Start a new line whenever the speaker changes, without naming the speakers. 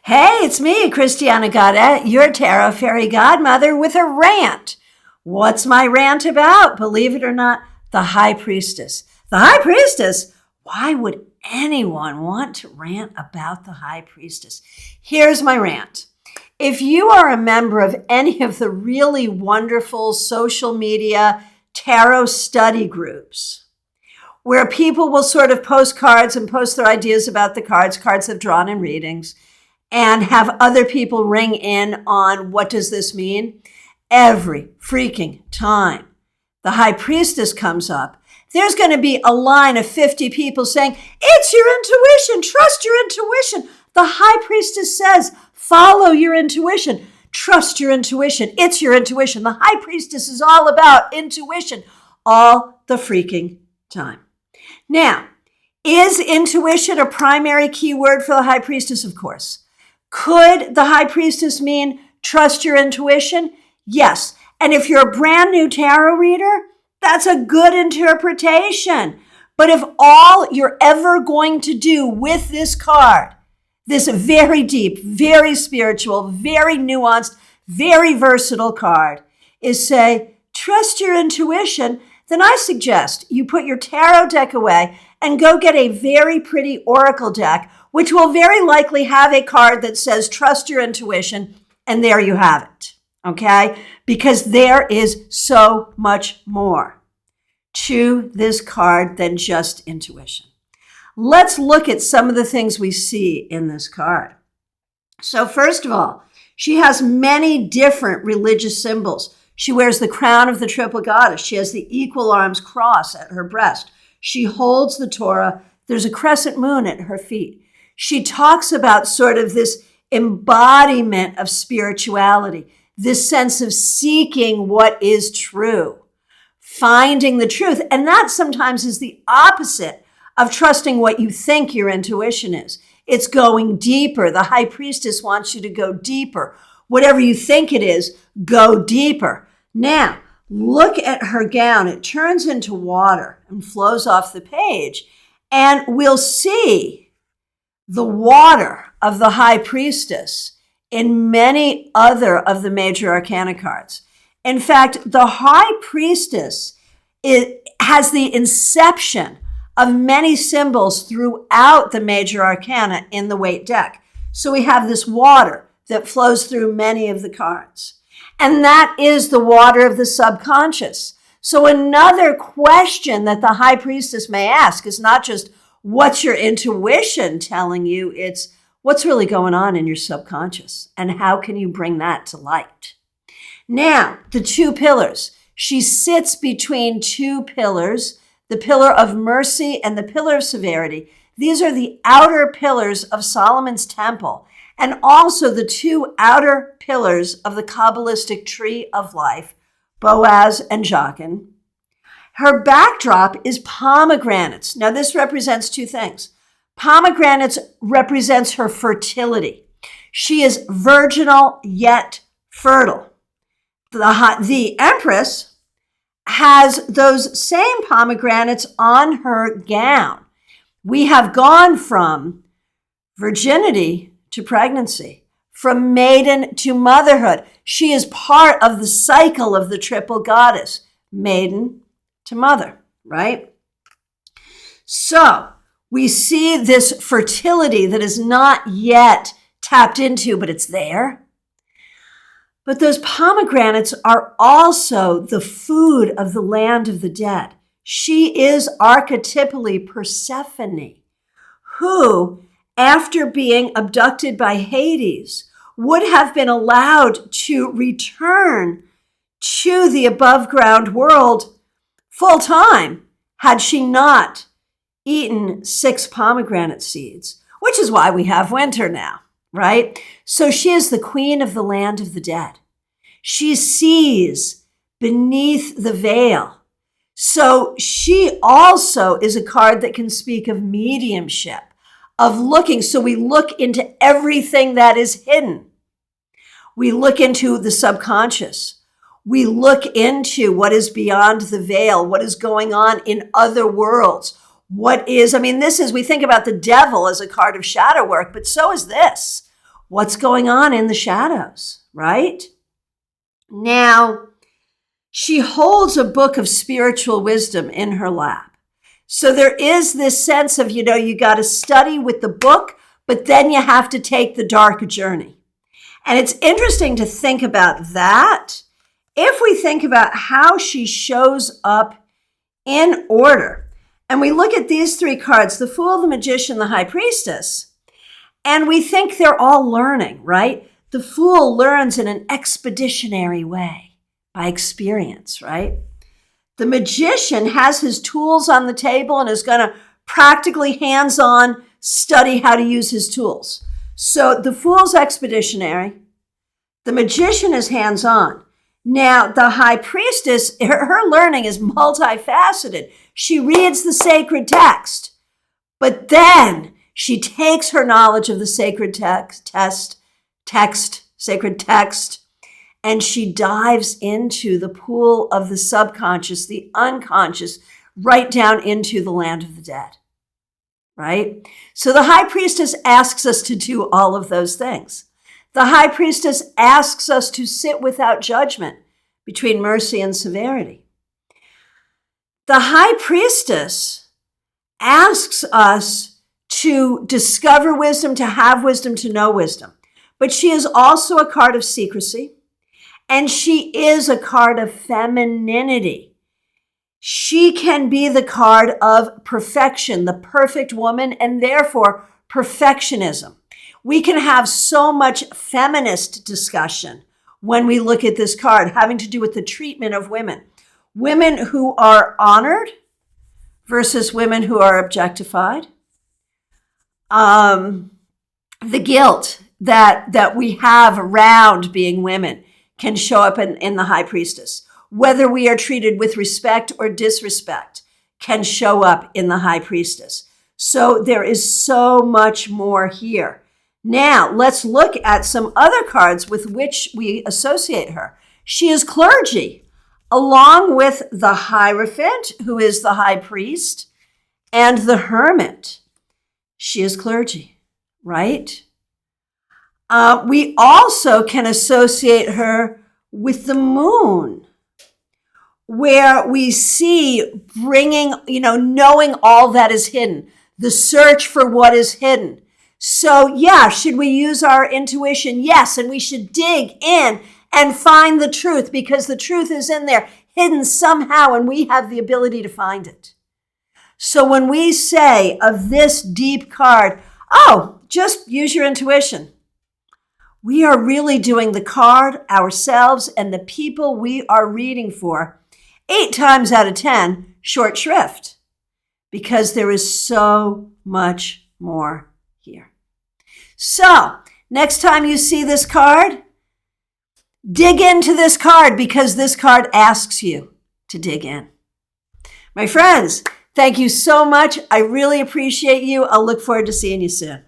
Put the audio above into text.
Hey, it's me, Christiana Gaudet, your tarot fairy godmother with a rant. What's my rant about? Believe it or not, the High Priestess. The High Priestess? Why would anyone want to rant about the High Priestess? Here's my rant. If you are a member of any of the really wonderful social media tarot study groups, where people will sort of post cards and post their ideas about the cards they've drawn in readings, and have other people ring in on what does this mean? Every freaking time the High Priestess comes up, there's going to be a line of 50 people saying, it's your intuition, trust your intuition. The High Priestess says, follow your intuition, trust your intuition, it's your intuition. The High Priestess is all about intuition all the freaking time. Now, is intuition a primary keyword for the High Priestess? Of course. Could the High Priestess mean trust your intuition? Yes. And if you're a brand new tarot reader, that's a good interpretation. But if all you're ever going to do with this card, this very deep, very spiritual, very nuanced, very versatile card, is say, trust your intuition, then I suggest you put your tarot deck away and go get a very pretty oracle deck, which will very likely have a card that says, trust your intuition, and there you have it, okay? Because there is so much more to this card than just intuition. Let's look at some of the things we see in this card. So first of all, she has many different religious symbols. She wears the crown of the triple goddess. She has the equal arms cross at her breast. She holds the Torah. There's a crescent moon at her feet. She talks about sort of this embodiment of spirituality, this sense of seeking what is true, finding the truth. And that sometimes is the opposite of trusting what you think your intuition is. It's going deeper. The High Priestess wants you to go deeper. Whatever you think it is, go deeper. Now, look at her gown. It turns into water and flows off the page. And we'll see the water of the High Priestess in many other of the major arcana cards. In fact, the High Priestess has the inception of many symbols throughout the major arcana in the weight deck. So we have this water that flows through many of the cards. And that is the water of the subconscious. So another question that the High Priestess may ask is not just, what's your intuition telling you? It's what's really going on in your subconscious and how can you bring that to light? Now, the two pillars. She sits between two pillars, the pillar of mercy and the pillar of severity. These are the outer pillars of Solomon's temple and also the two outer pillars of the Kabbalistic tree of life, Boaz and Jachin. Her backdrop is pomegranates. Now, this represents two things. Pomegranates represents her fertility. She is virginal yet fertile. The Empress has those same pomegranates on her gown. We have gone from virginity to pregnancy, from maiden to motherhood. She is part of the cycle of the triple goddess, maiden to mother, right? So we see this fertility that is not yet tapped into, but it's there. But those pomegranates are also the food of the land of the dead. She is archetypally Persephone, who, after being abducted by Hades, would have been allowed to return to the above ground world full time had she not eaten 6 pomegranate seeds, which is why we have winter now, right? So she is the queen of the land of the dead. She sees beneath the veil. So she also is a card that can speak of mediumship, of looking. So we look into everything that is hidden. We look into the subconscious. We look into what is beyond the veil, what is going on in other worlds. We think about the devil as a card of shadow work, but so is this. what's going on in the shadows, right? Now, she holds a book of spiritual wisdom in her lap. So there is this sense of, you got to study with the book, but then you have to take the dark journey. And it's interesting to think about that. If we think about how she shows up in order, and we look at these three cards, the Fool, the Magician, the High Priestess, and we think they're all learning, right? The Fool learns in an expeditionary way by experience, right? The Magician has his tools on the table and is going to practically hands-on study how to use his tools. So the Fool's expeditionary, the Magician is hands-on. Now, the High Priestess, her learning is multifaceted. She reads the sacred text, but then she takes her knowledge of the sacred sacred text, and she dives into the pool of the subconscious, the unconscious, right down into the land of the dead, right? So the High Priestess asks us to do all of those things. The High Priestess asks us to sit without judgment between mercy and severity. The High Priestess asks us to discover wisdom, to have wisdom, to know wisdom. But she is also a card of secrecy, and she is a card of femininity. She can be the card of perfection, the perfect woman, and therefore perfectionism. We can have so much feminist discussion when we look at this card, having to do with the treatment of women. Women who are honored versus women who are objectified. The guilt that we have around being women can show up in the High Priestess. Whether we are treated with respect or disrespect can show up in the High Priestess. So there is so much more here. Now, let's look at some other cards with which we associate her. She is clergy, along with the Hierophant, who is the high priest, and the Hermit. She is clergy, right? We also can associate her with the Moon, where we see bringing, knowing all that is hidden, the search for what is hidden. So yeah, should we use our intuition? Yes, and we should dig in and find the truth, because the truth is in there, hidden somehow, and we have the ability to find it. So when we say of this deep card, oh, just use your intuition, we are really doing the card, ourselves, and the people we are reading for 8 times out of 10 short shrift, because there is so much more here. So, next time you see this card, dig into this card, because this card asks you to dig in. My friends, thank you so much. I really appreciate you. I'll look forward to seeing you soon.